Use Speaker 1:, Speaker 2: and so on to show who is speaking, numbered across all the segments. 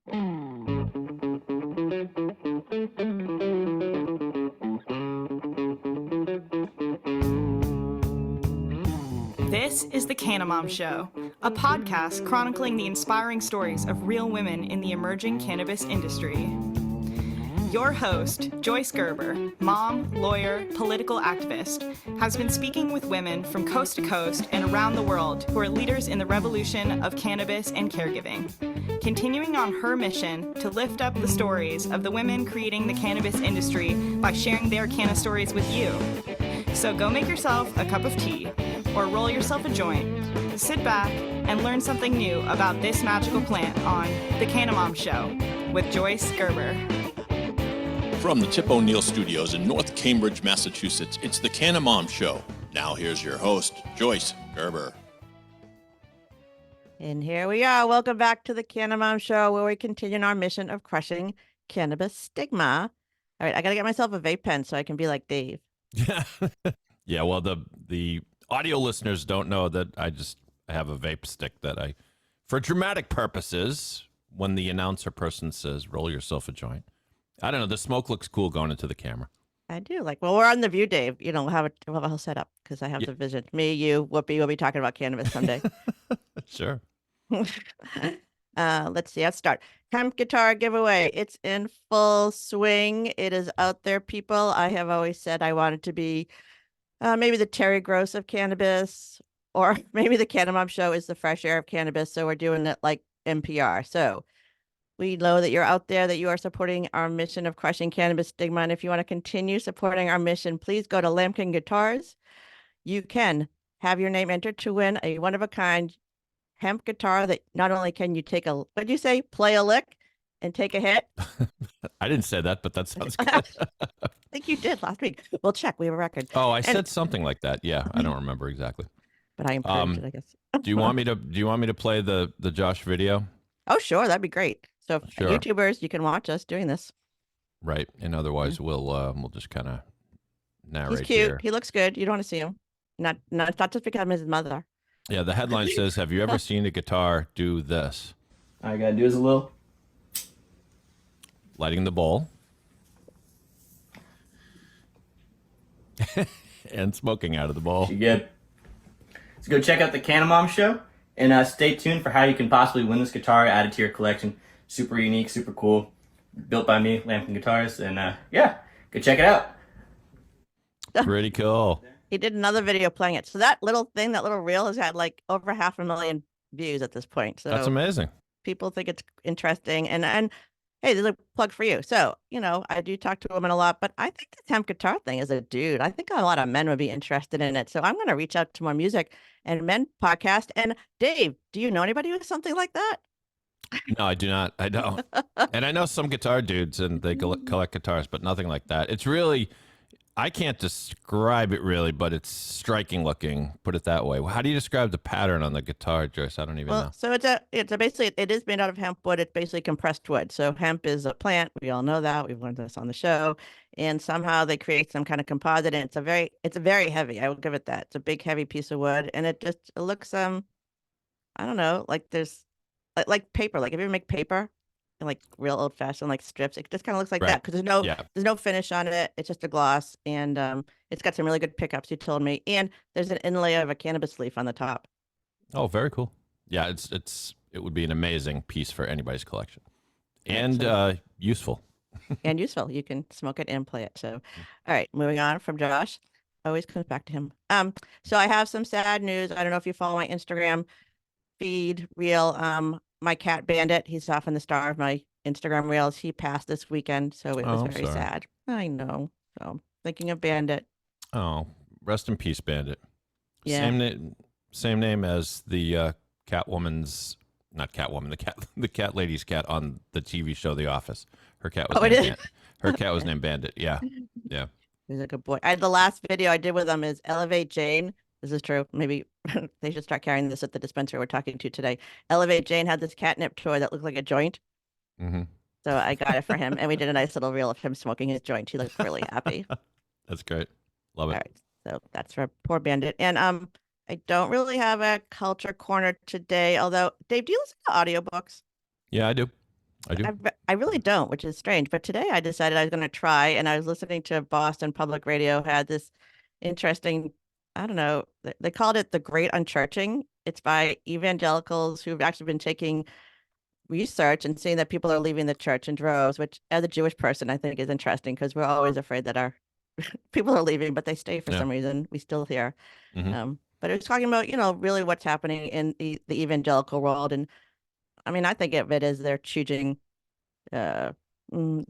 Speaker 1: This is the Canna Mom Show, a podcast chronicling the inspiring stories of real women in the emerging cannabis industry. Your host, Joyce Gerber, mom, lawyer, political activist, has been speaking with women from coast to coast and around the world who are leaders in the revolution of cannabis and caregiving, continuing on her mission to lift up the stories of the women creating the cannabis industry by sharing their canna stories with you. So go make yourself a cup of tea or roll yourself a joint, sit back, and learn something new about this magical plant on The Canna Mom Show with Joyce Gerber.
Speaker 2: From the Tip O'Neill Studios in North Cambridge, Massachusetts, it's The Canna Mom Show. Now here's your host, Joyce Gerber.
Speaker 3: And here we are. Welcome back to The Canna Mom Show, where we continue our mission of crushing cannabis stigma. All right, I got to get myself a vape pen so I can be like Dave.
Speaker 4: Yeah, well, the audio listeners don't know that I have a vape stick that for dramatic purposes, when the announcer person says, roll yourself a joint. I don't know. The smoke looks cool going into the camera.
Speaker 3: I do. Well, we're on the View, Dave. We'll have a whole setup because I have the vision. Me, you, Whoopi, we'll be talking about cannabis someday.
Speaker 4: Sure.
Speaker 3: Let's see. Let's start. Hemp guitar giveaway. It's in full swing. It is out there, people. I have always said I wanted to be maybe the Terry Gross of cannabis, or maybe the Canna Mom Show is the fresh air of cannabis. So we're doing it like NPR. So we know that you're out there, that you are supporting our mission of crushing cannabis stigma. And if you want to continue supporting our mission, please go to Lambkin Guitars. You can have your name entered to win a one-of-a-kind hemp guitar that not only can you take what did you say? Play a lick and take a hit?
Speaker 4: I didn't say that, but that sounds good.
Speaker 3: I think you did last week. We'll check. We have a record.
Speaker 4: Oh, I said something like that. Yeah, I don't remember exactly.
Speaker 3: But I improved it, I guess.
Speaker 4: Do you want me to play the Josh video?
Speaker 3: Oh, sure. That'd be great. So
Speaker 4: Sure.
Speaker 3: YouTubers, you can watch us doing this.
Speaker 4: Right. And otherwise we'll just kind of narrate.
Speaker 3: He's cute.
Speaker 4: Here.
Speaker 3: He looks good. You don't want to see him. Not just because I'm his mother.
Speaker 4: Yeah, the headline says, have you ever seen a guitar do this?
Speaker 5: All I gotta do is a little.
Speaker 4: Lighting the bowl. And smoking out of the bowl.
Speaker 5: You good? So go check out the Canna Mom Show and stay tuned for how you can possibly win this guitar, add it to your collection. Super unique, super cool. Built by me, Lambkin Guitars, and go check it out.
Speaker 4: Pretty cool.
Speaker 3: He did another video playing it. So that little reel has had like over 500,000 views at this point. So
Speaker 4: That's amazing.
Speaker 3: People think it's interesting. And hey, there's a plug for you. So, I do talk to women a lot, but I think this hemp guitar thing is a dude. I think a lot of men would be interested in it. So I'm going to reach out to more music and men podcast. And Dave, do you know anybody with something like that?
Speaker 4: No, I do not. I don't. And I know some guitar dudes and they collect guitars, but nothing like that. It's really, I can't describe it really, but it's striking looking, put it that way. How do you describe the pattern on the guitar, Joyce? I don't even know.
Speaker 3: So it's basically, it is made out of hemp wood. It's basically compressed wood. So hemp is a plant. We all know that. We've learned this on the show. And somehow they create some kind of composite, and it's very heavy. I will give it that. It's a big, heavy piece of wood. And it looks, I don't know, like there's like paper. Like if you ever make paper, like real old fashioned like strips, it just kind of looks like that because there's no finish on it. It's just a gloss, and it's got some really good pickups. You told me, and there's an inlay of a cannabis leaf on the top.
Speaker 4: Oh, very cool. Yeah, it would be an amazing piece for anybody's collection, and useful.
Speaker 3: And useful. You can smoke it and play it. So, all right, moving on from Josh. Always comes back to him. So I have some sad news. I don't know if you follow my Instagram feed reel. My cat Bandit, he's often the star of my Instagram reels. He passed this weekend, so it was very sad. I know. So thinking of Bandit.
Speaker 4: Oh, rest in peace, Bandit.
Speaker 3: Yeah.
Speaker 4: Same name as the not Catwoman, the cat lady's cat on the TV show The Office. Her cat was her cat was named Bandit. Yeah. Yeah.
Speaker 3: He's a good boy. The last video I did with him is Elevate Jane. This is true. Maybe they should start carrying this at the dispensary we're talking to today. Elevate Jane had this catnip toy that looked like a joint.
Speaker 4: Mm-hmm.
Speaker 3: So I got it for him, and we did a nice little reel of him smoking his joint. He looked really happy.
Speaker 4: That's great. Love it.
Speaker 3: All right. So that's for poor Bandit. And I don't really have a culture corner today, although, Dave, do you listen to audiobooks?
Speaker 4: Yeah, I do. I do.
Speaker 3: I really don't, which is strange. But today I decided I was going to try, and I was listening to Boston Public Radio had this interesting, I don't know, they called it the Great Unchurching. It's by evangelicals who've actually been taking research and seeing that people are leaving the church in droves, which as a Jewish person, I think is interesting because we're always afraid that our people are leaving, but they stay for some reason. We still hear. But it was talking about, really what's happening in the evangelical world. And I mean, I think of it as they're choosing the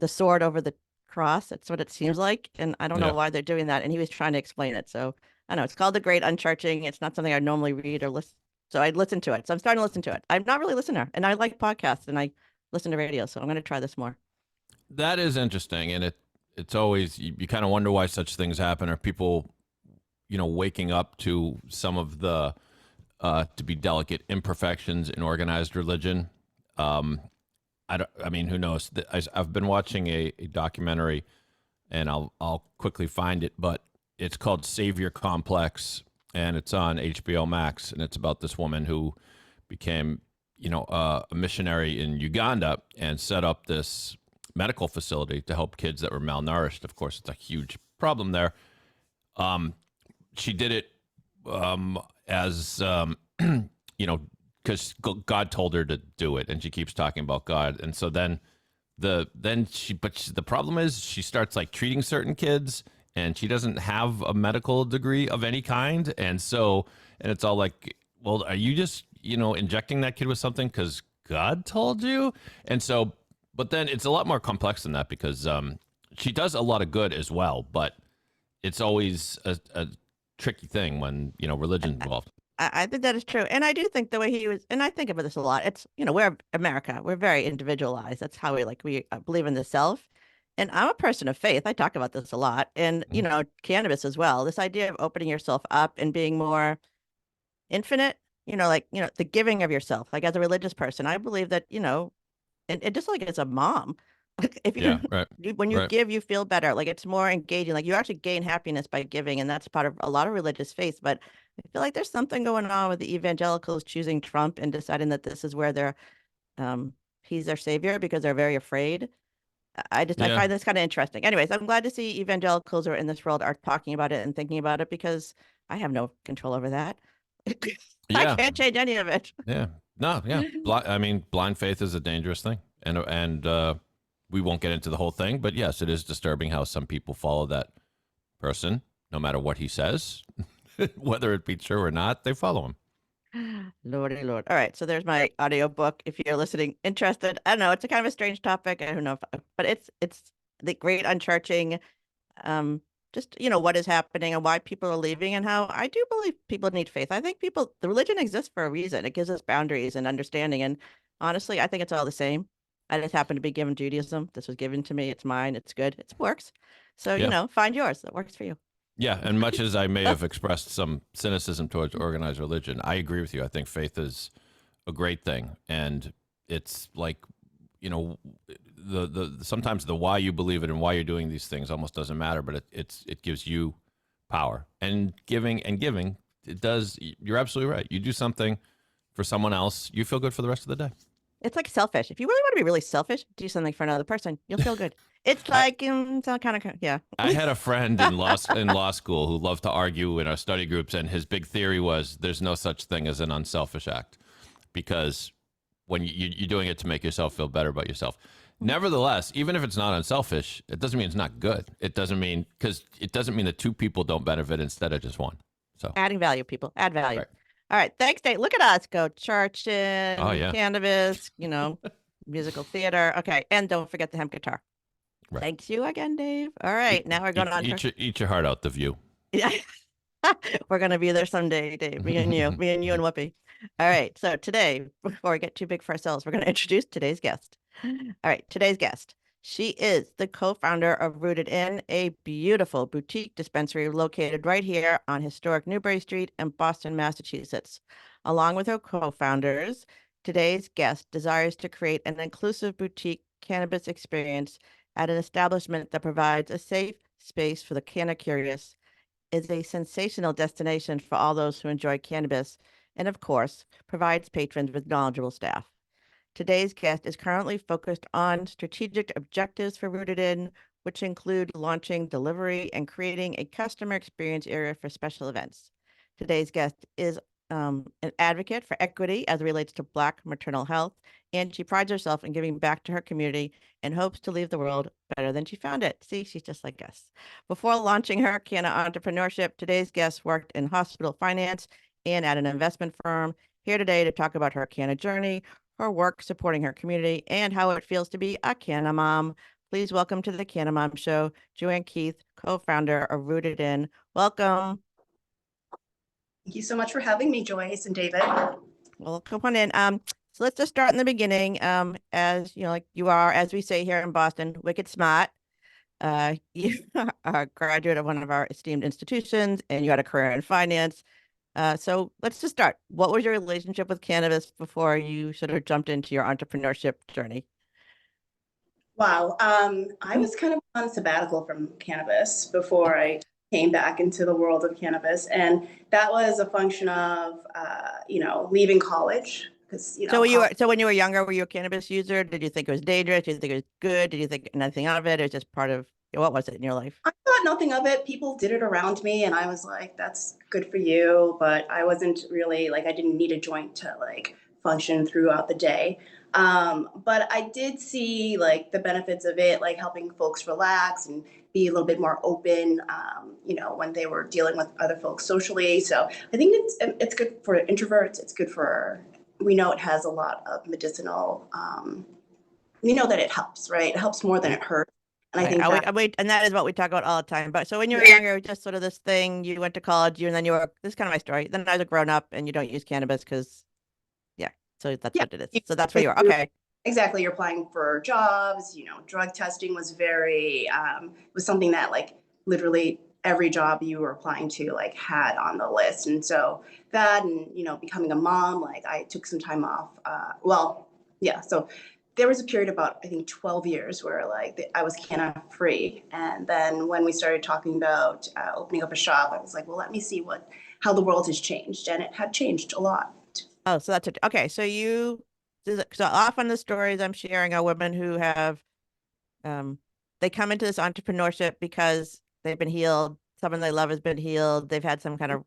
Speaker 3: sword over the cross. That's what it seems like. And I don't know why they're doing that. And he was trying to explain it. So I know it's called The Great Unchurching. It's not something I normally read or listen. So I listen to it. So I'm starting to listen to it. I'm not really a listener, and I like podcasts and I listen to radio. So I'm going to try this more.
Speaker 4: That is interesting. And it's always, you kind of wonder why such things happen. Are people, waking up to some of the, to be delicate, imperfections in organized religion? I mean, who knows? I've been watching a documentary, and I'll quickly find it, but it's called Savior Complex, and it's on HBO Max, and it's about this woman who became, a missionary in Uganda and set up this medical facility to help kids that were malnourished. Of course, it's a huge problem there. She did it as because God told her to do it, and she keeps talking about God. And so then the problem is she starts like treating certain kids, and she doesn't have a medical degree of any kind. And it's all like, well, are you just, injecting that kid with something because God told you? And so, but then it's a lot more complex than that, because she does a lot of good as well, but it's always a tricky thing when, religion's involved.
Speaker 3: I think that is true. And I do think the way he was, and I think about this a lot, it's, we're America. We're very individualized. That's how we believe in the self. And I'm a person of faith. I talk about this a lot. And, cannabis as well. This idea of opening yourself up and being more infinite, the giving of yourself. Like as a religious person, I believe that, and just like as a mom, if you, when you give, you feel better. Like it's more engaging. Like you actually gain happiness by giving. And that's part of a lot of religious faith. But I feel like there's something going on with the evangelicals choosing Trump and deciding that this is where he's their savior because they're very afraid. I find this kind of interesting. Anyways, I'm glad to see evangelicals who are in this world are talking about it and thinking about it, because I have no control over that. I can't change any of it.
Speaker 4: Yeah. No, yeah. Blind faith is a dangerous thing. And we won't get into the whole thing, but yes, it is disturbing how some people follow that person, no matter what he says, whether it be true or not, they follow him.
Speaker 3: Lordy Lord. All right. So there's my audiobook. If you're listening, interested, I don't know. It's a kind of a strange topic. I don't know, but it's the Great Unchurching, just, what is happening and why people are leaving, and how I do believe people need faith. I think the religion exists for a reason. It gives us boundaries and understanding. And honestly, I think it's all the same. I just happen to be given Judaism. This was given to me. It's mine. It's good. It works. So, find yours that works for you.
Speaker 4: Yeah. And much as I may have expressed some cynicism towards organized religion, I agree with you. I think faith is a great thing. And it's like, sometimes the why you believe it and why you're doing these things almost doesn't matter, but it gives you power. And giving, it does. You're absolutely right. You do something for someone else, you feel good for the rest of the day.
Speaker 3: It's like selfish. If you really want to be really selfish, do something for another person. You'll feel good. It's like, it's all kind of, yeah.
Speaker 4: I had a friend in law school who loved to argue in our study groups, and his big theory was there's no such thing as an unselfish act, because when you're doing it to make yourself feel better about yourself. Nevertheless, even if it's not unselfish, it doesn't mean it's not good. It doesn't mean that two people don't benefit instead of just one. So
Speaker 3: adding value, people. Add value.
Speaker 4: Right.
Speaker 3: All right. Thanks, Dave. Look at us. Go church and cannabis, musical theater. Okay. And don't forget the hemp guitar. Right. Thanks you again, Dave. All right. Now we're going on.
Speaker 4: Eat your heart out, The View.
Speaker 3: Yeah. We're going to be there someday, Dave. Me and you and Whoopi. All right. So today, before we get too big for ourselves, we're going to introduce today's guest. All right. Today's guest. She is the co-founder of Rooted In, a beautiful boutique dispensary located right here on historic Newbury Street in Boston, Massachusetts. Along with her co-founders, today's guest desires to create an inclusive boutique cannabis experience at an establishment that provides a safe space for the canna-curious, is a sensational destination for all those who enjoy cannabis, and of course, provides patrons with knowledgeable staff. Today's guest is currently focused on strategic objectives for Rooted In, which include launching delivery and creating a customer experience area for special events. Today's guest is an advocate for equity as it relates to Black maternal health, and she prides herself in giving back to her community and hopes to leave the world better than she found it. See, she's just like us. Before launching her canna entrepreneurship, today's guest worked in hospital finance and at an investment firm. Here today to talk about her canna journey, her work supporting her community, and how it feels to be a canna mom. Please welcome to the Canna Mom Show, Joanne Keith, co-founder of Rooted In. Welcome.
Speaker 6: Thank you so much for having me, Joyce and David.
Speaker 3: Well, come on in. So let's just start in the beginning. As you know, like you are, as we say here in Boston, wicked smart. You are a graduate of one of our esteemed institutions, and you had a career in finance. So let's just start. What was your relationship with cannabis before you sort of jumped into your entrepreneurship journey?
Speaker 6: Wow. I was kind of on sabbatical from cannabis before I came back into the world of cannabis. And that was a function of, leaving college. Because,
Speaker 3: So when you were younger, were you a cannabis user? Did you think it was dangerous? Did you think it was good? Did you think nothing of it? It was just part of, what was it in your life?
Speaker 6: I thought nothing of it. People did it around me and I was like, that's good for you. But I wasn't really I didn't need a joint to function throughout the day. But I did see the benefits of it, helping folks relax and be a little bit more open, when they were dealing with other folks socially. So I think it's good for introverts. It's good we know it has a lot of medicinal, we know that it helps, right? It helps more than it hurts. And I think
Speaker 3: and that is what we talk about all the time. But so when you were younger, it was just sort of this thing, you went to college, and then this is kind of my story. Then I was a grown up and you don't use cannabis because, so that's what it is. So that's where you are. Okay.
Speaker 6: Exactly. You're applying for jobs, drug testing was was something that literally every job you were applying to had on the list. And so that, and, becoming a mom, I took some time off. So there was a period about, I think 12 years where I was canna free. And then when we started talking about opening up a shop, I was like, well, let me see how the world has changed. And it had changed a lot.
Speaker 3: Oh, so that's it. Okay. So often the stories I'm sharing are women who have, they come into this entrepreneurship because they've been healed. Someone they love has been healed. They've had some kind of,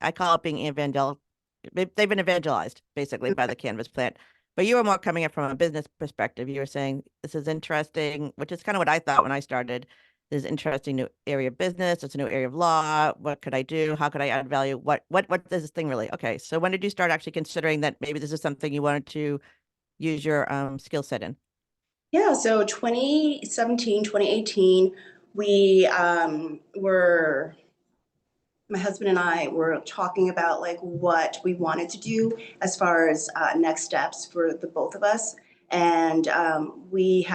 Speaker 3: I call it being evangelical. They've been evangelized basically by the cannabis plant. But you were more coming up from a business perspective. You were saying, this is interesting, which is kind of what I thought when I started. This is interesting new area of business. It's a new area of law. What could I do? How could I add value? What does this thing really? Okay. So when did you start actually considering that maybe this is something you wanted to use your skill set in?
Speaker 6: Yeah. So 2017, 2018, my husband and I were talking about what we wanted to do as far as next steps for the both of us. And we'd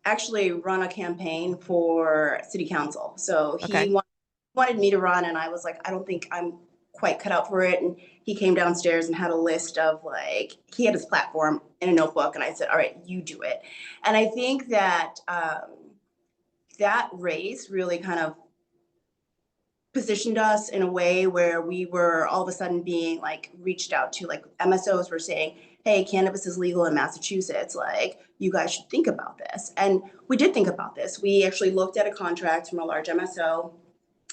Speaker 6: actually run a campaign for city council. So he wanted me to run, and I was like, I don't think I'm quite cut out for it. And he came downstairs and had a list of he had his platform in a notebook, and I said, all right, you do it. And I think that that race really kind of positioned us in a way where we were all of a sudden being reached out to. MSOs were saying, hey, cannabis is legal in Massachusetts, you guys should think about this. And we did think about this. We actually looked at a contract from a large MSO,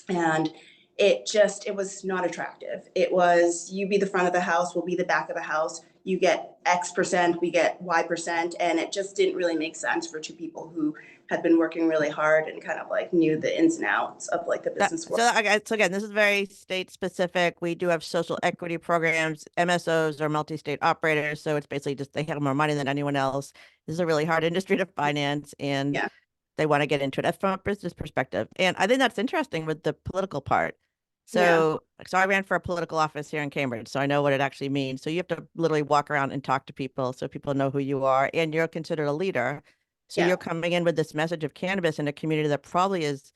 Speaker 6: and it was not attractive. It was, you be the front of the house, we'll be the back of the house. You get X percent, we get Y percent. And it just didn't really make sense for two people who had been working really hard and kind of knew the ins and outs of the business world.
Speaker 3: So again, this is very state specific. We do have social equity programs. MSOs are multi-state operators. So it's basically just, they have more money than anyone else. This is a really hard industry to finance, and they want to get into it. That's from a business perspective. And I think that's interesting with the political part. So I ran for a political office here in Cambridge, so I know what it actually means. So you have to literally walk around and talk to people so people know who you are, and you're considered a leader. So you're coming in with this message of cannabis in a community that probably is,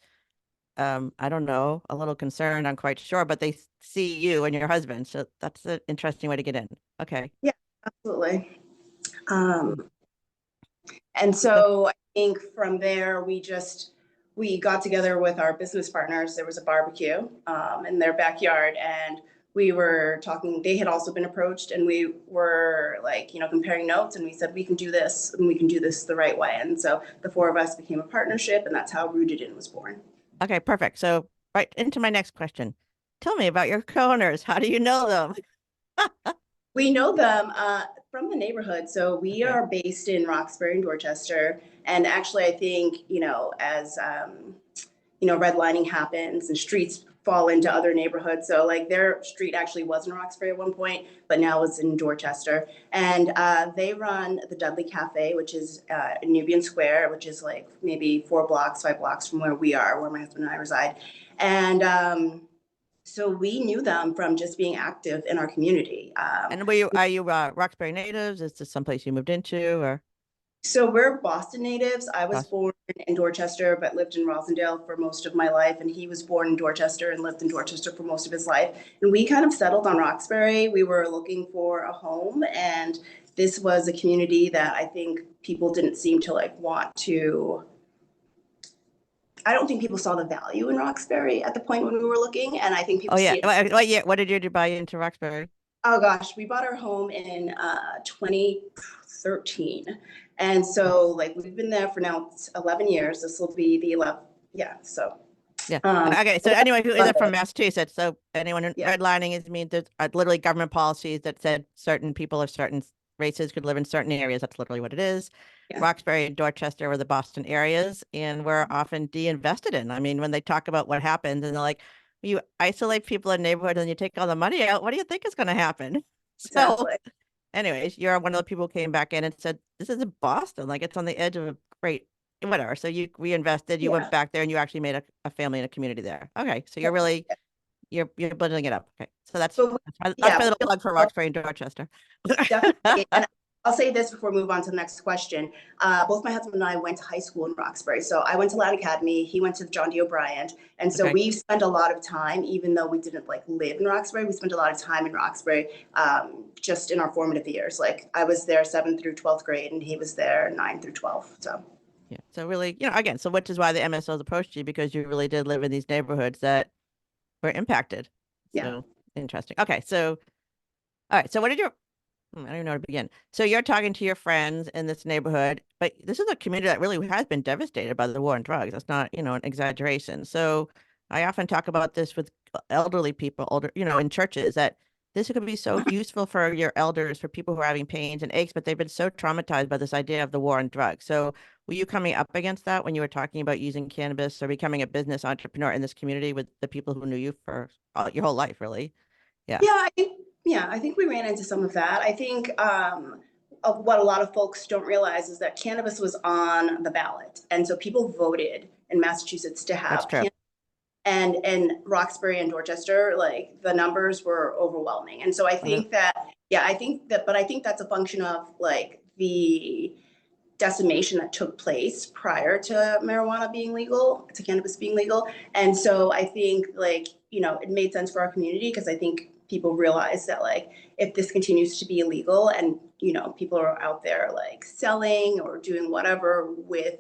Speaker 3: I don't know, a little concerned, I'm quite sure, but they see you and your husband. So that's an interesting way to get in. Okay.
Speaker 6: Yeah, absolutely. And so I think from there, we got together with our business partners. There was a barbecue in their backyard, and we were talking, they had also been approached, and we were like, comparing notes, and we said, we can do this, and we can do this the right way. And so the four of us became a partnership, and that's how Rooted In was born.
Speaker 3: Okay, perfect. So right into my next question. Tell me about your co-owners. How do you know them?
Speaker 6: We know them from the neighborhood. So we are based in Roxbury and Dorchester. And actually, I think, as, redlining happens and streets fall into other neighborhoods. So like their street actually was in Roxbury at one point, but now it's in Dorchester. And they run the Dudley Cafe, which is in Nubian Square, which is like maybe 5 blocks from where we are, where my husband and I reside. And so we knew them from just being active in our community.
Speaker 3: And are you Roxbury natives? Is this someplace you moved into, or?
Speaker 6: So we're Boston natives. I was born in Dorchester, but lived in Rosendale for most of my life. And he was born in Dorchester and lived in Dorchester for most of his life. And we kind of settled on Roxbury. We were looking for a home, and this was a community that I think people didn't seem to want to. I don't think people saw the value in Roxbury at the point when we were looking. And I think people see it.
Speaker 3: What year did you buy into Roxbury?
Speaker 6: Oh gosh, we bought our home in 2013. And so we've been there for now 11 years. This will be the 11th. Yeah. So.
Speaker 3: Yeah. Okay. So anyway, who is from Massachusetts? So anyone in redlining means there's literally government policies that said certain people of certain races could live in certain areas. That's literally what it is. Yeah. Roxbury and Dorchester were the Boston areas, and we're often de-invested in. I mean, when they talk about what happens, and they're like, you isolate people in neighborhoods and you take all the money out, what do you think is going to happen?
Speaker 6: Exactly.
Speaker 3: So anyways, you're one of the people who came back in and said, this is in Boston, it's on the edge of a great whatever. So you reinvested, you went back there, and you actually made a family and a community there. Okay. So you're really you're building it up. Okay. So that's a little plug for Roxbury and Dorchester.
Speaker 6: Definitely. And I'll say this before we move on to the next question. Both my husband and I went to high school in Roxbury. So I went to Loud Academy. He went to John D. O'Brien. And so we spent a lot of time, even though we didn't live in Roxbury, we spent a lot of time in Roxbury just in our formative years. I was there 7th through 12th grade, and he was there 9th through 12th. So.
Speaker 3: Yeah. So really, again, so which is why the MSOs approached you, because you really did live in these neighborhoods that were impacted.
Speaker 6: Yeah.
Speaker 3: So interesting. Okay. So, all right. So what did I don't even know where to begin. So you're talking to your friends in this neighborhood, but this is a community that really has been devastated by the war on drugs. That's not, an exaggeration. So I often talk about this with elderly people, in churches, that this could be so useful for your elders, for people who are having pains and aches, but they've been so traumatized by this idea of the war on drugs. So were you coming up against that when you were talking about using cannabis or becoming a business entrepreneur in this community with the people who knew you for your whole life, really? Yeah.
Speaker 6: Yeah, I think we ran into some of that. I think what a lot of folks don't realize is that cannabis was on the ballot. And so people voted in Massachusetts to have cannabis. And Roxbury and Dorchester, the numbers were overwhelming. And so I think but I think that's a function of the decimation that took place prior to marijuana being legal, to cannabis being legal. And so I think it made sense for our community, because I think people realize that if this continues to be illegal and people are out there selling or doing whatever with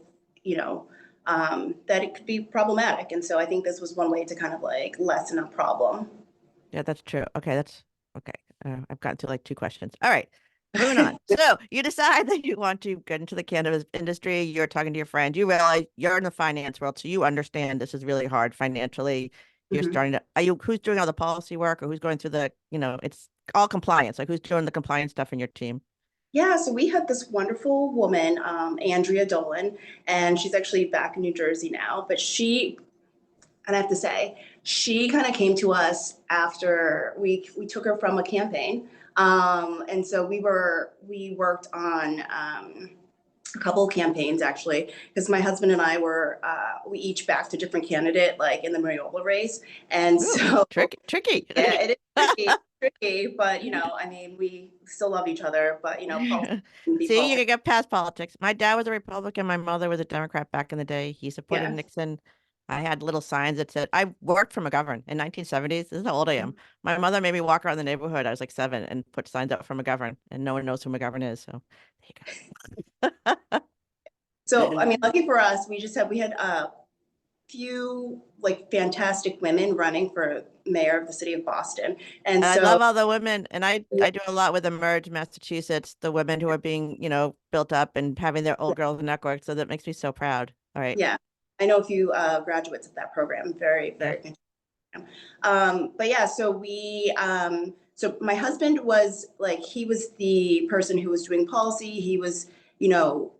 Speaker 6: that it could be problematic. And so I think this was one way to kind of lessen a problem.
Speaker 3: Yeah, that's true. Okay, that's okay. I've gotten to 2 questions. All right, moving on. So you decide that you want to get into the cannabis industry. You're talking to your friend. You realize you're in the finance world, so you understand this is really hard financially. You're starting to, who's doing all the policy work, or who's going through the, it's all compliance. Who's doing the compliance stuff in your team?
Speaker 6: Yeah, so we had this wonderful woman, Andrea Dolan, and she's actually back in New Jersey now, but and I have to say, she kind of came to us after we took her from a campaign. And so we worked on a couple of campaigns, actually, because my husband and I we each backed a different candidate, in the Mariola race. And so
Speaker 3: tricky.
Speaker 6: Yeah, it is tricky, but we still love each other, but
Speaker 3: See, you can get past politics. My dad was a Republican, my mother was a Democrat back in the day. He supported Nixon. I had little signs that said, I worked for McGovern in 1970s. This is how old I am. My mother made me walk around the neighborhood. I was 7 and put signs up for McGovern, and no one knows who McGovern is. So there you go.
Speaker 6: So, lucky for us, we had few like fantastic women running for mayor of the city of Boston. And
Speaker 3: I
Speaker 6: so
Speaker 3: love all the women, and I do a lot with Emerge Massachusetts, the women who are being, built up and having their old girls network. So that makes me so proud. All right.
Speaker 6: yeah, I know a few graduates of that program. Very,
Speaker 3: Yeah.
Speaker 6: very but yeah, so my husband was like, he was the person who was doing policy. He was,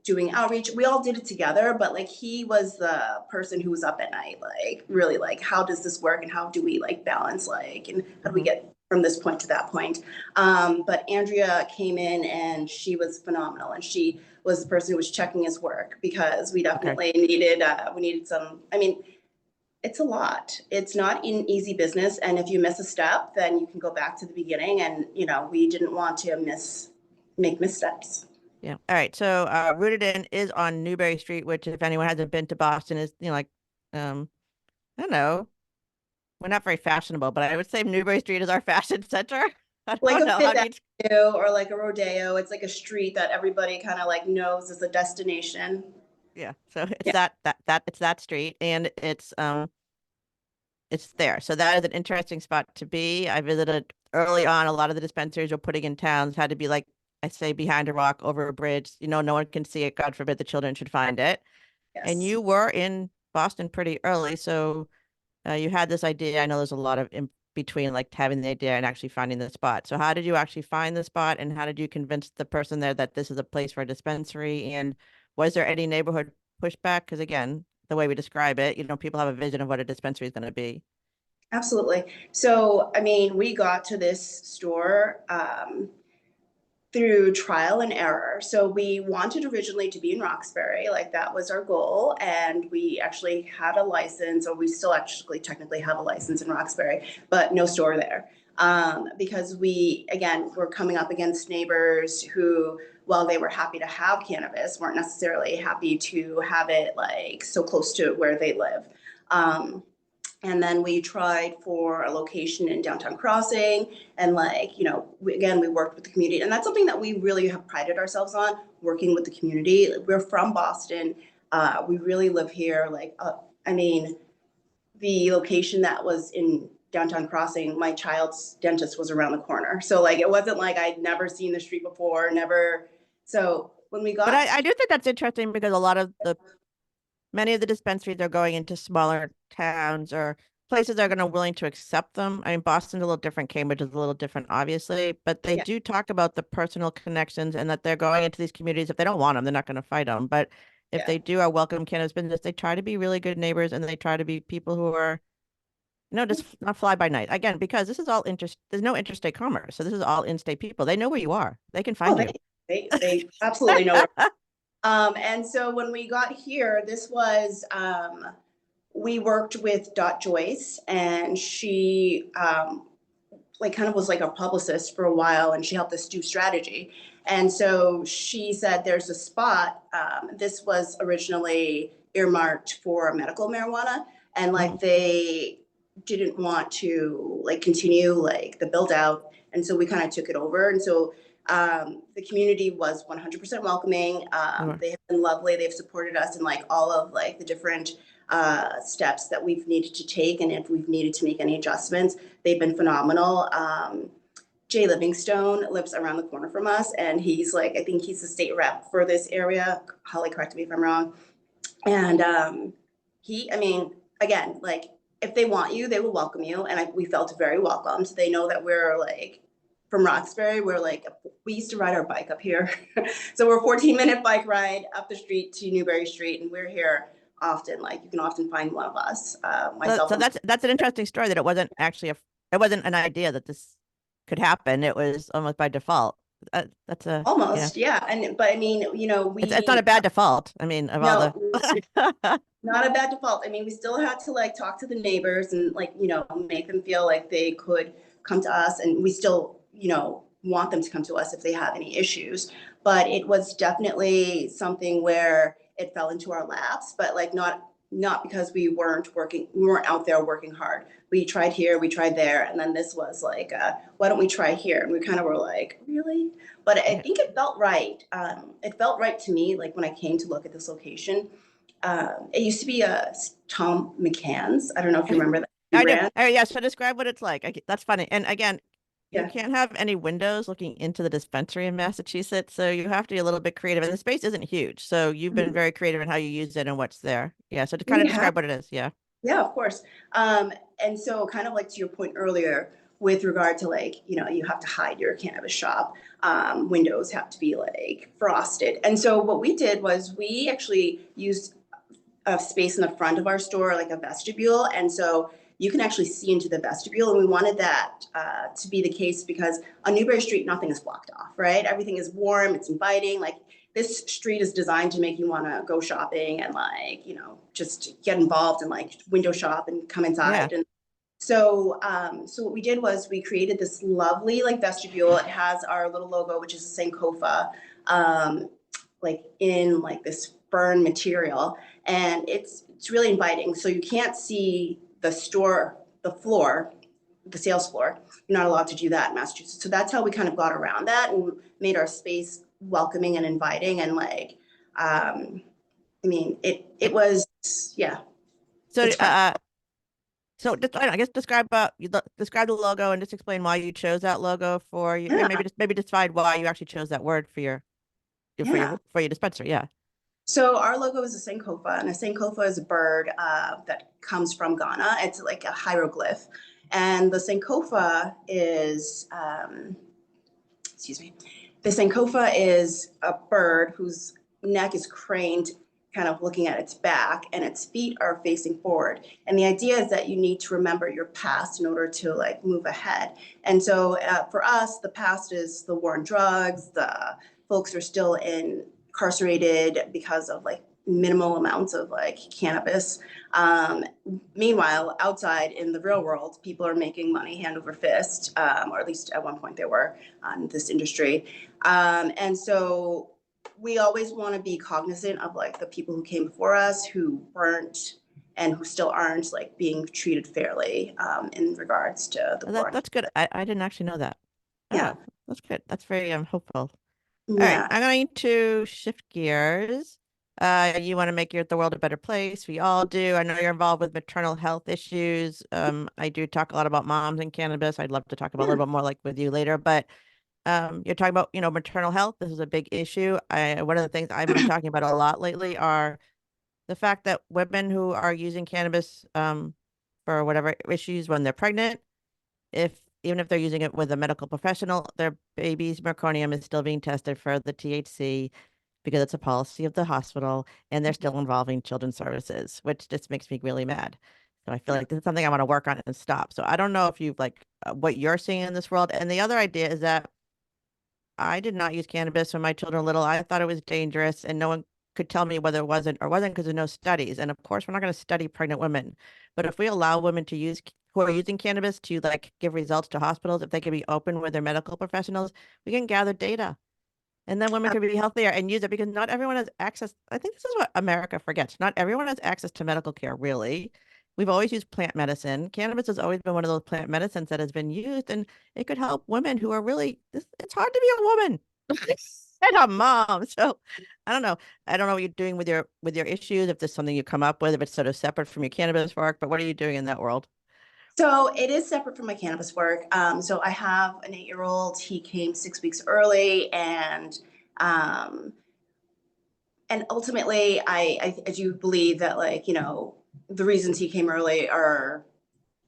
Speaker 6: doing outreach. We all did it together, but like he was the person who was up at night, like really like, how does this work and how do we like balance and how do we get from this point to that point? But Andrea came in and she was phenomenal, and she was the person who was checking his work, because we definitely needed some, it's a lot. It's not an easy business. And if you miss a step, then you can go back to the beginning. And, we didn't want to make missteps.
Speaker 3: Yeah. All right. So Rooted In is on Newbury Street, which if anyone hasn't been to Boston is, I don't know. We're not very fashionable, but I would say Newbury Street is our fashion center. I
Speaker 6: Like
Speaker 3: don't
Speaker 6: a
Speaker 3: know.
Speaker 6: Fifth Avenue or like a Rodeo. It's like a street that everybody kind of like knows as a destination.
Speaker 3: Yeah. So it's it's that street, and it's there. So that is an interesting spot to be. I visited early on. A lot of the dispensaries were putting in towns had to be like, I say, behind a rock, over a bridge. No one can see it. God forbid the children should find it.
Speaker 6: Yes.
Speaker 3: And you were in Boston pretty early, so you had this idea. I know there's a lot of in between, like having the idea and actually finding the spot. So how did you actually find the spot, and how did you convince the person there that this is a place for a dispensary? And was there any neighborhood pushback? Because again, the way we describe it, people have a vision of what a dispensary is going to be.
Speaker 6: Absolutely. So, we got to this store through trial and error. So we wanted originally to be in Roxbury, like that was our goal. And we actually had a license, or we still actually technically have a license in Roxbury, but no store there. Because we're coming up against neighbors who, while they were happy to have cannabis, weren't necessarily happy to have it like so close to where they live. And then we tried for a location in Downtown Crossing, and we worked with the community. And that's something that we really have prided ourselves on, working with the community. We're from Boston. We really live here. The location that was in Downtown Crossing, my child's dentist was around the corner. So it wasn't like I'd never seen the street before, never. So when we got.
Speaker 3: But I do think that's interesting, because many of the dispensaries are going into smaller towns or places that are going to willing to accept them. I mean, Boston's a little different. Cambridge is a little different, obviously, but they do talk about the personal connections, and that they're going into these communities. If they don't want them, they're not going to fight them. But if they do welcome cannabis business, they try to be really good neighbors, and they try to be people who are, just not fly by night. Again, because this is all there's no interstate commerce. So this is all in-state people. They know where you are. They can find you.
Speaker 6: They absolutely know where. And so when we got here, this was, we worked with Dot Joyce, and she kind of was like a publicist for a while, and she helped us do strategy. And so she said, there's a spot, this was originally earmarked for medical marijuana, and they didn't want to continue the build out. And so we kind of took it over. And so the community was 100% welcoming. They have been lovely. They've supported us in all of the different steps that we've needed to take, and if we've needed to make any adjustments, they've been phenomenal. Jay Livingstone lives around the corner from us, and he's I think he's the state rep for this area. Holly, correct me if I'm wrong. And again, if they want you, they will welcome you, and we felt very welcomed. They know that we're from Roxbury. We used to ride our bike up here. So we're a 14-minute bike ride up the street to Newbury Street, and we're here often. You can often find one of us. Myself.
Speaker 3: So that's an interesting story, that it wasn't actually it wasn't an idea that this could happen. It was almost by default. That's
Speaker 6: almost, yeah. But
Speaker 3: it's not a bad default. I mean, of all the
Speaker 6: not a bad default. We still had to talk to the neighbors and make them feel like they could come to us, and we still want them to come to us if they have any issues. But it was definitely something where it fell into our laps, but not because we weren't out there working hard. We tried here, we tried there, and then this was why don't we try here? And we kind of were really? But I think it felt right. It felt right to me, when I came to look at this location. it used to be a Tom McCann's. I don't know if you remember that
Speaker 3: I do.
Speaker 6: brand.
Speaker 3: Oh, yeah. So describe what it's like. That's funny. And again, you
Speaker 6: Yeah.
Speaker 3: can't have any windows looking into the dispensary in Massachusetts, so you have to be a little bit creative. And the space isn't huge, so you've been very creative in how you use it and what's there. Yeah. So to kind of describe what it is. Yeah.
Speaker 6: Yeah, of course. And so kind of like to your point earlier with regard to like, you know, you have to hide your cannabis shop. Windows have to be like frosted. And so what we did was we actually used a space in the front of our store, like a vestibule. And so you can actually see into the vestibule. And we wanted that to be the case because on Newbury Street, nothing is blocked off, right? Everything is warm, it's inviting. Like this street is designed to make you want to go shopping and like, you know, just get involved and like window shop and come inside.
Speaker 3: Yeah.
Speaker 6: And so, so what we did was we created this lovely like vestibule. It has our little logo, which is a Sankofa, like in like this fern material, and it's really inviting. So you can't see the store, the floor, the sales floor. You're not allowed to do that in Massachusetts. So that's how we kind of got around that and made our space welcoming and inviting. And like, I mean, it was, yeah.
Speaker 3: So,
Speaker 6: it's fun.
Speaker 3: so I guess describe describe the logo and just explain why you chose that logo for you.
Speaker 6: Yeah.
Speaker 3: And maybe decide why you actually chose that word for your for your dispensary. Yeah.
Speaker 6: So our logo is a Sankofa, and a Sankofa is a bird that comes from Ghana. It's like a hieroglyph. And the Sankofa is, excuse me, the Sankofa is a bird whose neck is craned, kind of looking at its back, and its feet are facing forward. And the idea is that you need to remember your past in order to like move ahead. And so for us, the past is the war on drugs, the folks are still incarcerated because of like minimal amounts of like cannabis. Meanwhile, outside in the real world, people are making money hand over fist, or at least at one point they were in this industry. And so we always want to be cognizant of like the people who came before us who weren't and who still aren't like being treated fairly in regards to the war.
Speaker 3: That's good. I didn't actually know that.
Speaker 6: Yeah.
Speaker 3: Oh, that's good. That's very hopeful. All right,
Speaker 6: Yeah.
Speaker 3: I'm going to shift gears. You want to make the world a better place. We all do. I know you're involved with maternal health issues. I do talk a lot about moms and cannabis. I'd love to talk about a little bit more like with you later, but you're talking about, maternal health. This is a big issue. One of the things I've been talking about a lot lately are the fact that women who are using cannabis for whatever issues when they're pregnant, even if they're using it with a medical professional, their baby's meconium is still being tested for the THC because it's a policy of the hospital, and they're still involving children's services, which just makes me really mad. So I feel like this is something I want to work on and stop. So I don't know if you've what you're seeing in this world. And the other idea is that I did not use cannabis when my children were little. I thought it was dangerous, and no one could tell me whether it wasn't or wasn't because there's no studies. And of course, we're not going to study pregnant women. But if we allow women who are using cannabis to give results to hospitals, if they can be open with their medical professionals, we can gather data. And then women can be healthier and use it because not everyone has access. I think this is what America forgets. Not everyone has access to medical care, really. We've always used plant medicine. Cannabis has always been one of those plant medicines that has been used, and it could help women who are it's hard to be a woman and a mom. So I don't know. I don't know what you're doing with your issues, if there's something you come up with, if it's sort of separate from your cannabis work, but what are you doing in that world?
Speaker 6: So it is separate from my cannabis work. So I have an 8-year-old. He came 6 weeks early, and ultimately, I do believe that the reasons he came early are,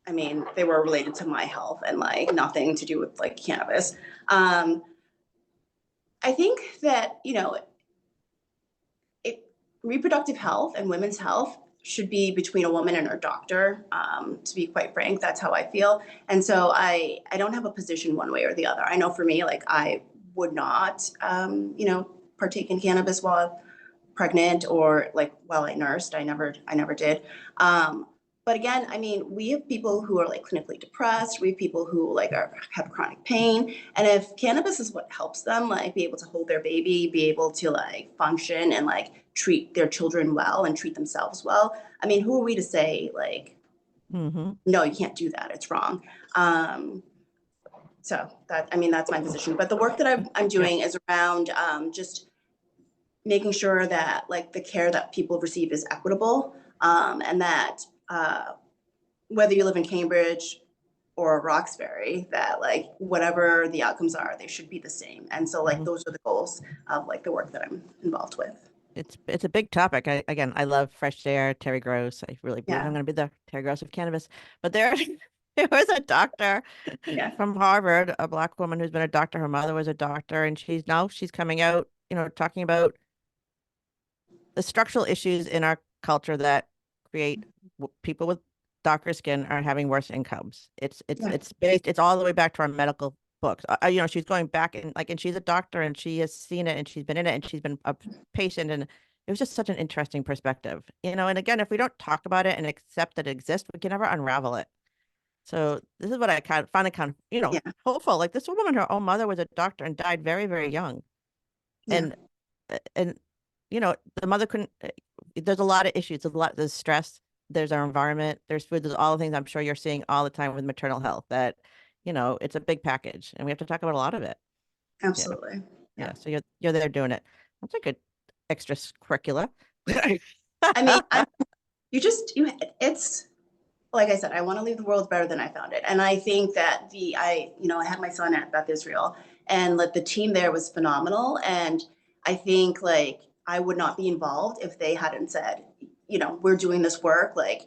Speaker 6: I mean, they were related to my health and nothing to do with cannabis. I think that reproductive health and women's health should be between a woman and her doctor. To be quite frank, that's how I feel. And so I don't have a position one way or the other. I know for me, I would not, partake in cannabis while pregnant or while I nursed. I never did. But again, I mean, we have people who are clinically depressed. We have people who have chronic pain. And if cannabis is what helps them be able to hold their baby, be able to function and treat their children well and treat themselves well, I mean, who are we to say no, you can't do that. It's wrong. So that's my position. But the work that I'm doing is around just making sure that like the care that people receive is equitable, and that whether you live in Cambridge or Roxbury, that like whatever the outcomes are, they should be the same. And so like those are the goals of like the work that I'm involved with.
Speaker 3: It's a big topic. I love fresh air, Terry Gross. I really believe
Speaker 6: Yeah.
Speaker 3: I'm going to be the Terry Gross of cannabis. But there was a doctor
Speaker 6: Yeah.
Speaker 3: from Harvard, a Black woman who's been a doctor. Her mother was a doctor, and she's coming out, talking about the structural issues in our culture that create people with darker skin are having worse incomes. It's all the way back to our medical books. She's going back and she's a doctor and she has seen it and she's been in it and she's been a patient, and it was just such an interesting perspective. And again, if we don't talk about it and accept that it exists, we can never unravel it. So this is what I find hopeful. Like this woman, her own mother was a doctor and died very, very young.
Speaker 6: Yeah.
Speaker 3: And the mother couldn't, there's a lot of issues. There's stress, there's our environment, there's food, there's all the things I'm sure you're seeing all the time with maternal health that, it's a big package and we have to talk about a lot of it.
Speaker 6: Absolutely.
Speaker 3: Yeah. So you're there doing it. That's a good extracurricular.
Speaker 6: I mean, it's like I said, I want to leave the world better than I found it. And I think that I had my son at Beth Israel, and like the team there was phenomenal. And I think like I would not be involved if they hadn't said, we're doing this work, like,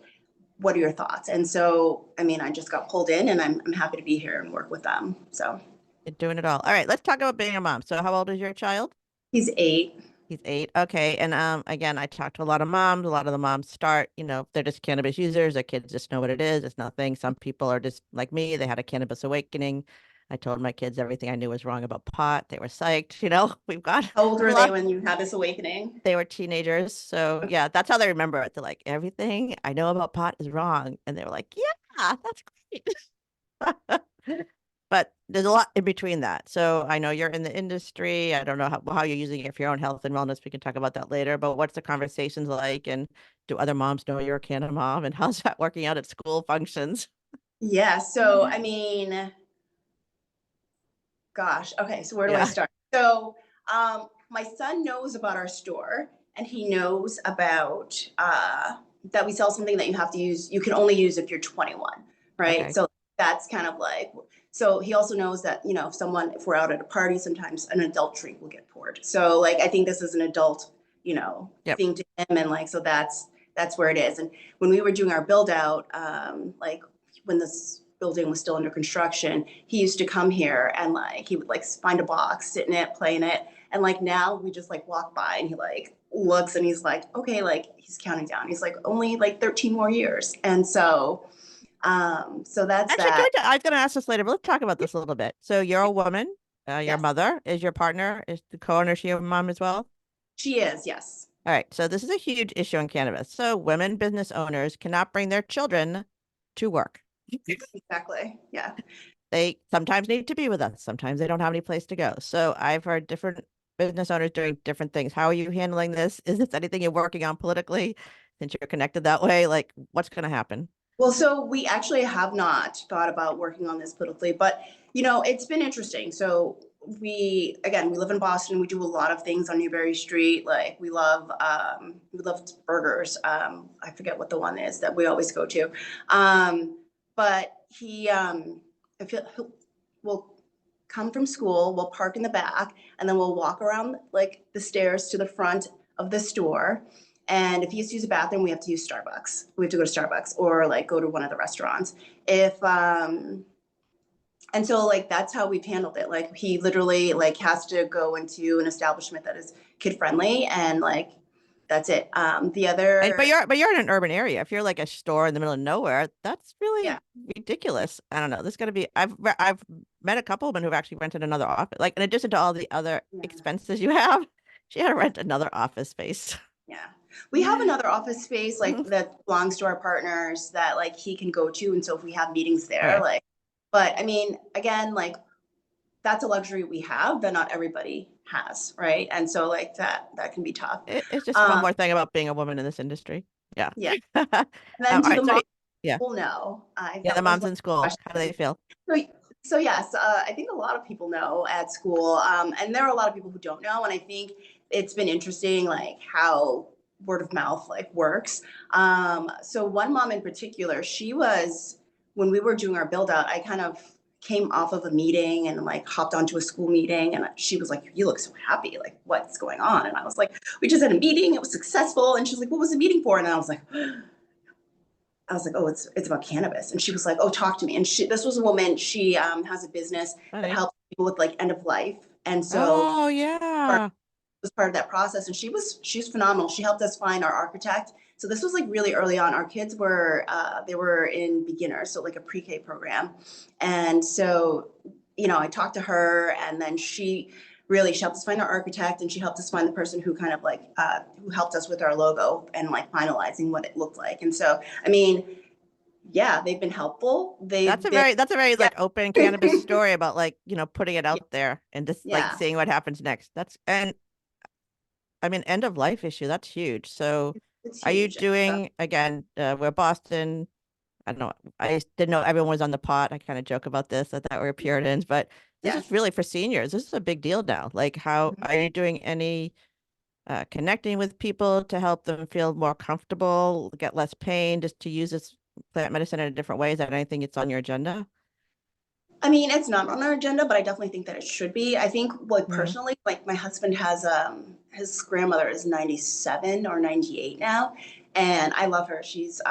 Speaker 6: what are your thoughts? And so, I mean, I just got pulled in and I'm happy to be here and work with them. So
Speaker 3: you're doing it all. All right, let's talk about being a mom. So how old is your child?
Speaker 6: He's 8.
Speaker 3: He's 8. Okay. And again, I talked to a lot of moms. A lot of the moms start, they're just cannabis users. Their kids just know what it is. It's nothing. Some people are just like me. They had a cannabis awakening. I told my kids everything I knew was wrong about pot. They were psyched. We've got.
Speaker 6: How old were they when you had this awakening?
Speaker 3: They were teenagers. So yeah, that's how they remember it. They're like, everything I know about pot is wrong. And they were like, yeah, that's great. But there's a lot in between that. So I know you're in the industry. I don't know how you're using it for your own health and wellness. We can talk about that later. But what's the conversations like? And do other moms know you're a canna mom? And how's that working out at school functions?
Speaker 6: Yeah. So, I mean, gosh. Okay. So where do I start? So my son knows about our store, and he knows about that we sell something that you can only use if you're 21, right? Okay. So that's kind of like, so he also knows that, if we're out at a party, sometimes an adult drink will get poured. So like, I think this is an adult, thing to him. And like, so that's where it is. And when we were doing our build out, like when this building was still under construction, he used to come here and like, he would like find a box, sit in it, play in it. And like, now we just like walk by and he like looks and he's like, okay, like he's counting down. He's like, only like 13 more years. And so that's
Speaker 3: actually
Speaker 6: that.
Speaker 3: I was going to ask this later, but let's talk about this a little bit. So you're a woman, your mother is your partner, is the co-owner, she your mom as well?
Speaker 6: She is, yes.
Speaker 3: All right. So this is a huge issue in cannabis. So women business owners cannot bring their children to work.
Speaker 6: Exactly. Yeah.
Speaker 3: They sometimes need to be with us. Sometimes they don't have any place to go. So I've heard different business owners doing different things. How are you handling this? Is this anything you're working on politically since you're connected that way? Like what's going to happen?
Speaker 6: Well, so we actually have not thought about working on this politically, but it's been interesting. So we live in Boston. We do a lot of things on Newbury Street. Like we love burgers. I forget what the one is that we always go to. But we'll come from school, we'll park in the back, and then we'll walk around like the stairs to the front of the store. And if he has to use a bathroom, we have to use Starbucks. We have to go to Starbucks or like go to one of the restaurants. And so like, that's how we've handled it. Like he literally like has to go into an establishment that is kid friendly, and like, that's it. But
Speaker 3: you're in an urban area. If you're like a store in the middle of nowhere, that's really ridiculous. I don't know. This is going to be, I've met a couple of women who've actually rented another office. Like in addition to all the other expenses you have, she had to rent another office space.
Speaker 6: Yeah. We have another office space like that belongs to our partners that like he can go to. And so if we have meetings there, like, but I mean, again, like that's a luxury we have that not everybody has. Right. And so like that can be tough.
Speaker 3: It's just one more thing about being a woman in this industry. Yeah.
Speaker 6: Yeah. And then to the mom,
Speaker 3: yeah.
Speaker 6: Well, no.
Speaker 3: The moms in school, how do they feel?
Speaker 6: So yes, I think a lot of people know at school, and there are a lot of people who don't know. And I think it's been interesting, like how word of mouth like works. So one mom in particular, when we were doing our build out, I kind of came off of a meeting and like hopped onto a school meeting, and she was like, "You look so happy, like what's going on?" And I was like, "We just had a meeting, it was successful." And she's like, "What was the meeting for?" And I was like, "Oh, it's about cannabis." And she was like, "Oh, talk to me." And this was a woman, she has a business that helps people with like end of life. And so
Speaker 3: Oh yeah.
Speaker 6: was part of that process, and she's phenomenal. She helped us find our architect. So this was like really early on. Our kids were they were in beginners, so like a pre-K program. And so, I talked to her, and then she helped us find our architect, and she helped us very person who kind of like who helped us with our logo and like finalizing what it looked like. And so, I mean, yeah, they've been helpful.
Speaker 3: That's a very like open cannabis story about like, putting it out there and just like seeing what happens next. And I mean, end of life issue, that's huge. So
Speaker 6: it's
Speaker 3: are you
Speaker 6: huge.
Speaker 3: doing, again, we're Boston, I don't know, I didn't know everyone was on the pot. I kind of joke about this. I thought we were Puritans, but this is really for seniors. This is a big deal now. Like, how are you doing any connecting with people to help them feel more comfortable, get less pain, just to use this plant medicine in a different way? Is that anything that's on your agenda?
Speaker 6: I mean, it's not on our agenda, but I definitely think that it should be. I think, like, personally, like my husband has his grandmother is 97 or 98 now, and I love her. She's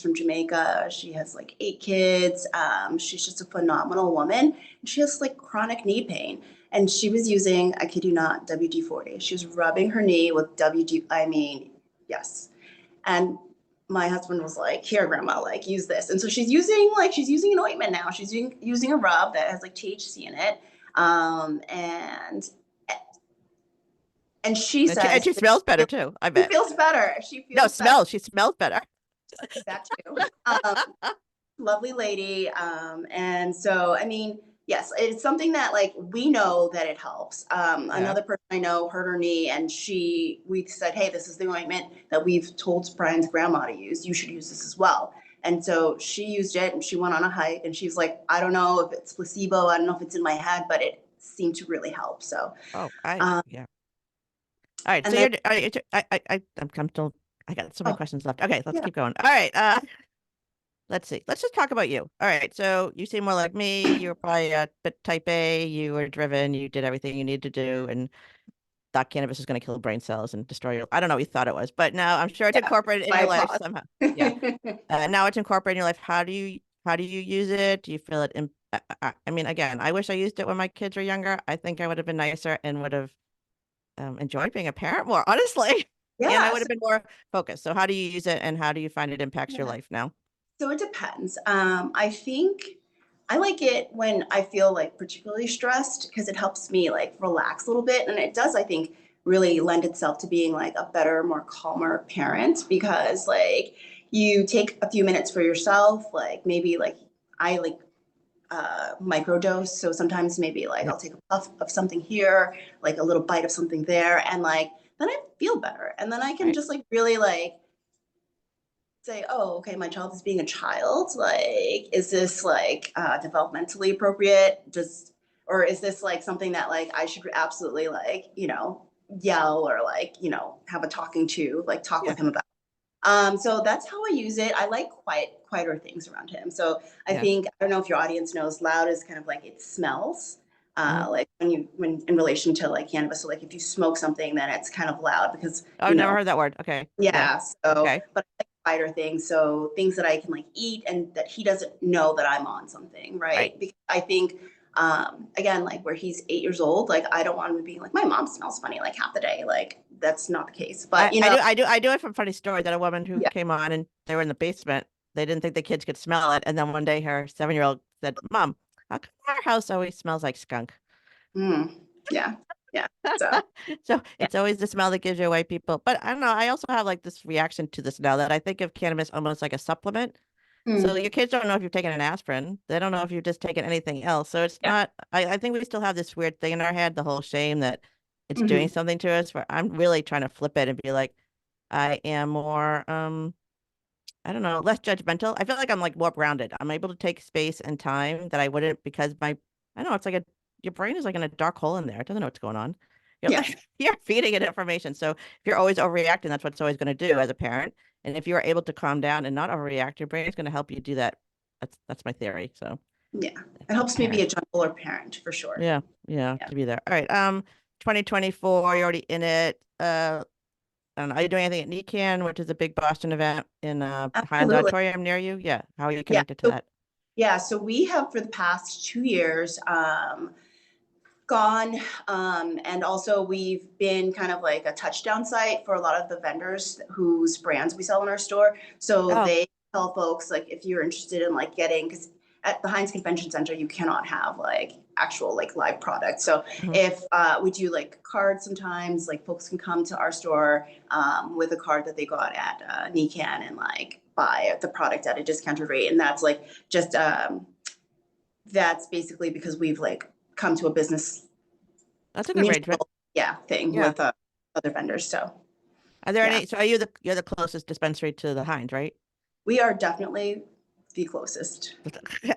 Speaker 6: from Jamaica. She has like 8 kids. She's just a phenomenal woman. She has like chronic knee pain, and she was using, I kid you not, WD-40. She was rubbing her knee with WD. I mean, yes. And my husband was like, "Here, grandma, like use this." And so she's using an ointment now. She's using a rub that has like THC in it. And she says,
Speaker 3: and she smells better too, I
Speaker 6: she
Speaker 3: bet.
Speaker 6: feels better. She
Speaker 3: No,
Speaker 6: feels better.
Speaker 3: she smells better.
Speaker 6: That too. Lovely lady. And so, I mean, yes, it's something that like we know that it helps. Another person I know hurt her knee, and we said, "Hey, this is the ointment that we've told Brian's grandma to use. You should use this as well." And so she used it, and she went on a hike, and she's like, "I don't know if it's placebo. I don't know if it's in my head, but it seemed to really help." So,
Speaker 3: yeah. All right. So
Speaker 6: then,
Speaker 3: I'm still, I got so many questions left. Okay, let's keep going. All right. Let's see. Let's just talk about you. All right. So you seem more like me. You were probably a bit type A. You were driven. You did everything you needed to do, and thought cannabis was going to kill brain cells and destroy your. I don't know what you thought it was, but now I'm sure it's incorporated in your life somehow. Yeah. Now it's incorporated in your life. How do you use it? Do you feel it? I mean, again, I wish I used it when my kids were younger. I think I would have been nicer and would have enjoyed being a parent more, honestly.
Speaker 6: Yeah.
Speaker 3: And I would have been more focused. So how do you use it, and how do you find it impacts your life now?
Speaker 6: So it depends. I think I like it when I feel like particularly stressed, because it helps me like relax a little bit. And it does, I think, really lend itself to being like a better, more calmer parent, because like you take a few minutes for yourself, like maybe like I like microdose. So sometimes maybe like I'll take a puff of something here, like a little bite of something there, and like then I feel better. And then I can just like really like say, "Oh, okay, my child is being a child. Like, is this like developmentally appropriate? Or is this like something that like I should absolutely like, yell or like, have a talking to, like talk with him about?" So that's how I use it. I like quieter things around him. So I think, I don't know if your audience knows, loud is kind of like it smells. Like when in relation to like cannabis. So like if you smoke something, then it's kind of loud because
Speaker 3: I've never heard that word. Okay.
Speaker 6: Yeah. So, but I like quieter things. So things that I can like eat and that he doesn't know that I'm on something, right? Because I think, again, like where he's 8 years old, like I don't want him to be like, "My mom smells funny like half the day." Like that's not the case. But
Speaker 3: I do have a funny story that a woman who came on, and they were in the basement. They didn't think the kids could smell it, and then one day her 7-year-old said, "Mom, how come our house always smells like skunk?"
Speaker 6: Yeah. So,
Speaker 3: So it's always the smell that gives you away, people. But I don't know. I also have like this reaction to this now, that I think of cannabis almost like a supplement. So your kids don't know if you've taken an aspirin. They don't know if you've just taken anything else. So it's not, I think we still have this weird thing in our head, the whole shame that it's doing something to us, where I'm really trying to flip it and be like, I am more, I don't know, less judgmental. I feel like I'm like more grounded. I'm able to take space and time that I wouldn't, because I don't know, it's like your brain is like in a dark hole in there. It doesn't know what's going on. You're, you're feeding it information. So if you're always overreacting, that's what it's always going to do as a parent. And if you're able to calm down and not overreact, your brain is going to help you do that. That's my theory. So
Speaker 6: Yeah, it helps me be a gentler parent for sure.
Speaker 3: yeah, to be there. All right. 2024, you're already in it. I don't know, are you doing anything at NECAN, which is a big Boston event in Highlands
Speaker 6: Absolutely.
Speaker 3: Auditorium near you? Yeah. How are you connected to that?
Speaker 6: Yeah, so we have for the past 2 years gone, and also we've been kind of like a touchdown site for a lot of the vendors whose brands we sell in our store. So they tell folks like if you're interested in like getting, because at the Heinz Convention Center you cannot have like actual like live products. So if we do like cards sometimes, like folks can come to our store with a card that they got at NECAN and like buy the product at a discounted rate, and that's like just that's basically because we've like come to a business
Speaker 3: that's a good arrangement.
Speaker 6: Thing with other vendors. So
Speaker 3: are there any, so are you're the closest dispensary to the Heinz, right?
Speaker 6: We are definitely the closest.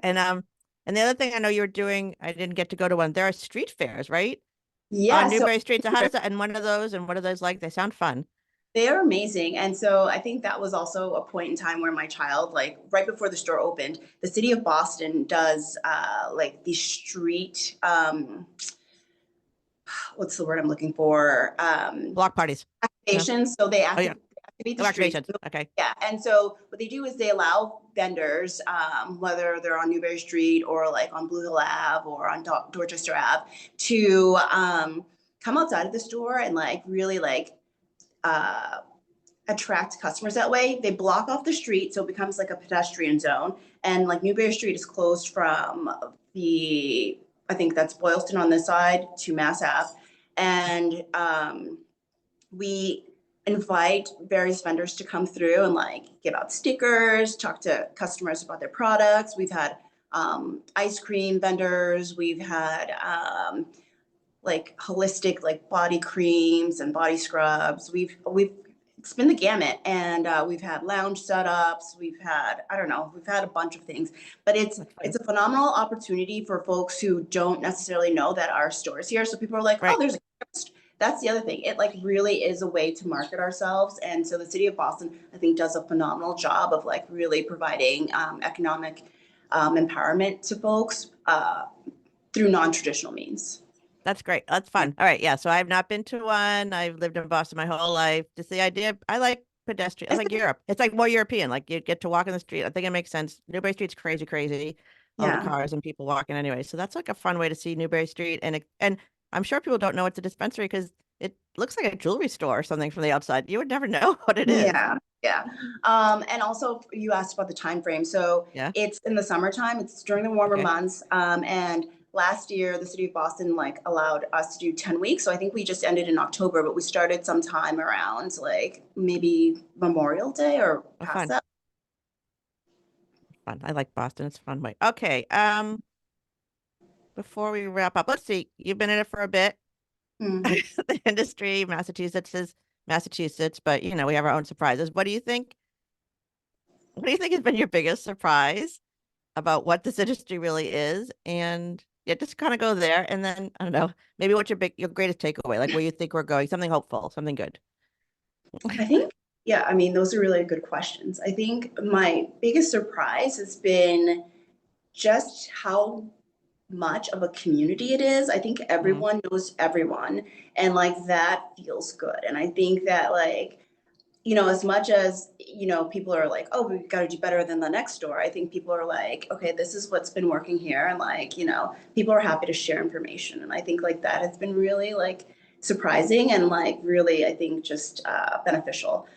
Speaker 3: And the other thing I know you're doing, I didn't get to go to one, there are street fairs, right?
Speaker 6: Yeah,
Speaker 3: on Newbury Street. So how does that, and one of those, and what are those like? They sound fun.
Speaker 6: They are amazing. And so I think that was also a point in time where my child, like right before the store opened, the city of Boston does like the street, what's the word I'm looking for?
Speaker 3: Block parties.
Speaker 6: Activations. So they activate the streets.
Speaker 3: Okay.
Speaker 6: Yeah. And so what they do is they allow vendors, whether they're on Newbury Street or like on Blue Hill Ave or on Dorchester Ave, to come outside of the store and like really like attract customers that way. They block off the street, so it becomes like a pedestrian zone. And like Newbury Street is closed from I think that's Boylston on this side to Mass Ave. And we invite various vendors to come through and like give out stickers, talk to customers about their products. We've had ice cream vendors. We've had like holistic like body creams and body scrubs. It's been the gamut, and we've had lounge setups. We've had a bunch of things, but it's a phenomenal opportunity for folks who don't necessarily know that our store is here. So people are like, oh, there's a ghost. That's the other thing. It like really is a way to market ourselves. And so the city of Boston, I think, does a phenomenal job of like really providing economic empowerment to folks through non-traditional means.
Speaker 3: That's great. That's fun. All right. Yeah. So I've not been to one. I've lived in Boston my whole life. Just the idea, I like pedestrian. I like Europe. It's like more European. Like you get to walk in the street. I think it makes sense. Newbury Street's crazy. All the cars and people walking anyway. So that's like a fun way to see Newbury Street. And I'm sure people don't know it's a dispensary because it looks like a jewelry store or something from the outside. You would never know what it is.
Speaker 6: Yeah. And also you asked about the time frame. So it's in the summertime. It's during the warmer months. And last year, the city of Boston like allowed us to do 10 weeks. So I think we just ended in October, but we started sometime around like maybe Memorial Day or past that.
Speaker 3: Fun. I like Boston. It's a fun way. Okay. Before we wrap up, let's see. You've been in it for a bit. The industry, Massachusetts is Massachusetts, but you know, we have our own surprises. What do you think has been your biggest surprise about what this industry really is? And just kind of go there. And then, I don't know, maybe what's your greatest takeaway? Like where you think we're going, something hopeful, something good.
Speaker 6: I think, I mean, those are really good questions. I think my biggest surprise has been just how much of a community it is. I think everyone knows everyone, and like that feels good. And I think that like, you know, as much as, you know, people are like, oh, we've got to do better than the next store. I think people are like, okay, this is what's been working here. And like, you know, people are happy to share information. And I think like that has been really like surprising and like really, I think just beneficial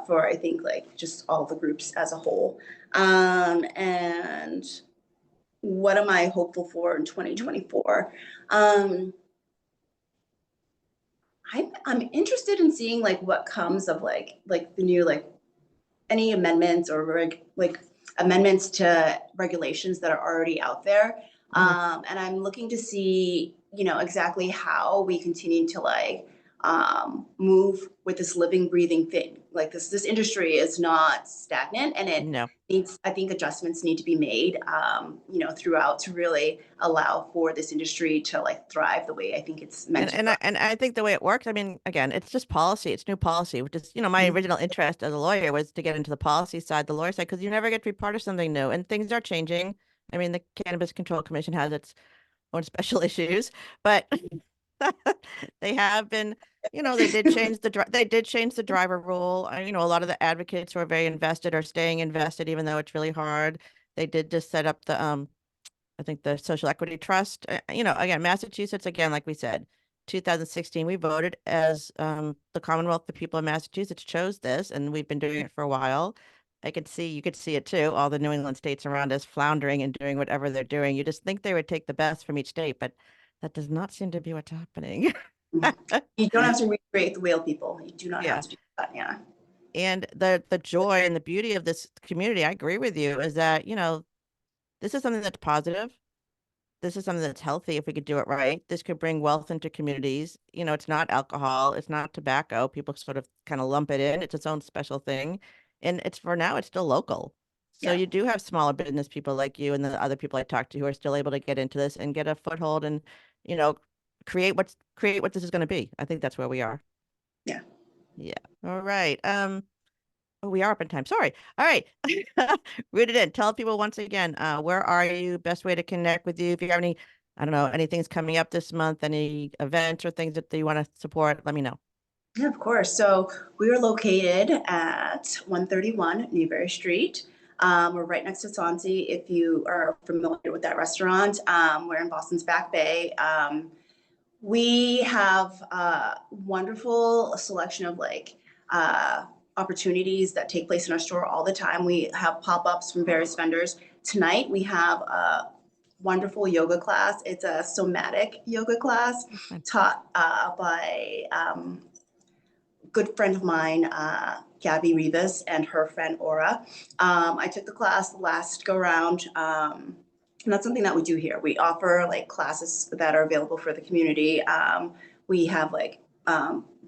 Speaker 6: for, I think like just all the groups as a whole. And what am I hopeful for in 2024? I'm interested in seeing like what comes of like the new like any amendments or like amendments to regulations that are already out there. And I'm looking to see, you know, exactly how we continue to like move with this living, breathing thing. Like this industry is not stagnant, and it needs, I think adjustments need to be made, throughout to really allow for this industry to like thrive the way I think it's meant to.
Speaker 3: And I think the way it works, I mean, again, it's just policy. It's new policy, which is, my original interest as a lawyer was to get into the policy side, the lawyer side, because you never get to be part of something new, and things are changing. I mean, the Cannabis Control Commission has its own special issues, but they have been, they did change the driver rule. A lot of the advocates who are very invested are staying invested, even though it's really hard. They did just set up the, I think the Social Equity Trust. Again, Massachusetts, again, like we said, 2016, we voted as the Commonwealth, the people of Massachusetts chose this, and we've been doing it for a while. You could see it too, all the New England states around us floundering and doing whatever they're doing. You just think they would take the best from each state, but that does not seem to be what's happening.
Speaker 6: You don't have to recreate the whale, people. You do not have to do that. Yeah.
Speaker 3: And the joy and the beauty of this community, I agree with you, is that, this is something that's positive. This is something that's healthy if we could do it right. This could bring wealth into communities. It's not alcohol. It's not tobacco. People sort of kind of lump it in. It's its own special thing. And for now, it's still local. So you do have smaller business people like you and the other people I talked to who are still able to get into this and get a foothold and, create what this is going to be. I think that's where we are.
Speaker 6: Yeah.
Speaker 3: Yeah. All right. We are up in time. Sorry. All right. Rooted In. Tell people once again, where are you? Best way to connect with you. If you have any, I don't know, anything's coming up this month, any events or things that you want to support, let me know.
Speaker 6: Yeah, of course. So we are located at 131 Newbury Street. We're right next to Sansi. If you are familiar with that restaurant, we're in Boston's Back Bay. We have a wonderful selection of opportunities that take place in our store all the time. We have pop-ups from various vendors. Tonight we have a wonderful yoga class. It's a somatic yoga class taught by good friend of mine, Gabby Rivas, and her friend Aura. I took the class last go round, and that's something that we do here. We offer classes that are available for the community. We have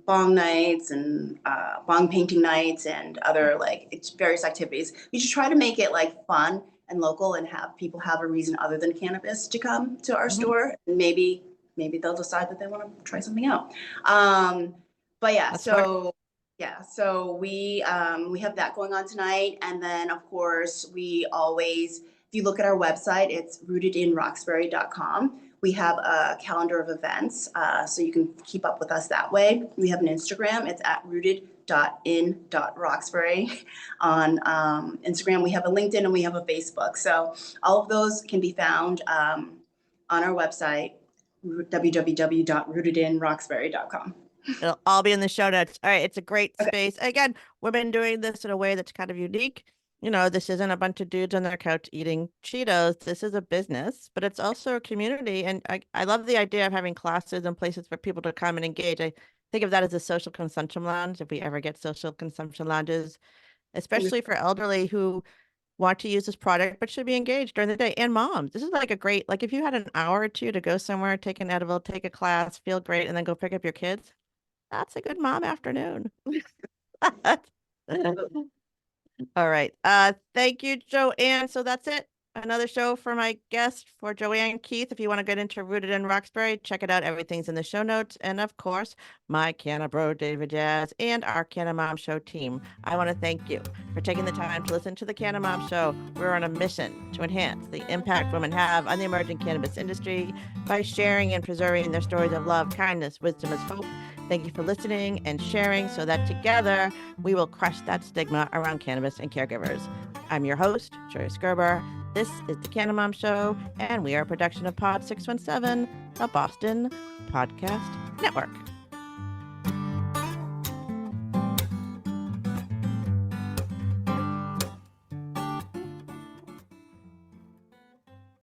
Speaker 6: bong nights and bong painting nights and other it's various activities. We just try to make it fun and local and have people have a reason other than cannabis to come to our store. And maybe they'll decide that they want to try something out. But yeah, so we have that going on tonight. And then of course we always, if you look at our website, it's rootedinroxbury.com. We have a calendar of events, so you can keep up with us that way. We have an Instagram. It's at rooted.in.roxbury on Instagram. We have a LinkedIn and we have a Facebook. So all of those can be found on our website, www.rootedinroxbury.com.
Speaker 3: It'll all be in the show notes. All right. It's a great space. Again, we've been doing this in a way that's kind of unique. This isn't a bunch of dudes on their couch eating Cheetos. This is a business, but it's also a community. And I love the idea of having classes and places for people to come and engage. I think of that as a social consumption lounge, if we ever get social consumption lounges, especially for elderly who want to use this product, but should be engaged during the day. And moms, this is a great, if you had an hour or two to go somewhere, take an edible, take a class, feel great, and then go pick up your kids. That's a good mom afternoon. All right. Thank you, Joanne. So that's it. Another show for my guest, for Joanne Keith. If you want to get into Rooted in Roxbury, check it out. Everything's in the show notes. And of course, my Canna Bro, David Jazz, and our Canna Mom Show team. I want to thank you for taking the time to listen to the Canna Mom Show. We're on a mission to enhance the impact women have on the emerging cannabis industry by sharing and preserving their stories of love, kindness, wisdom, and hope. Thank you for listening and sharing so that together we will crush that stigma around cannabis and caregivers. I'm your host, Joyce Gerber. This is the Canna Mom Show, and we are a production of Pod 617, a Boston podcast network.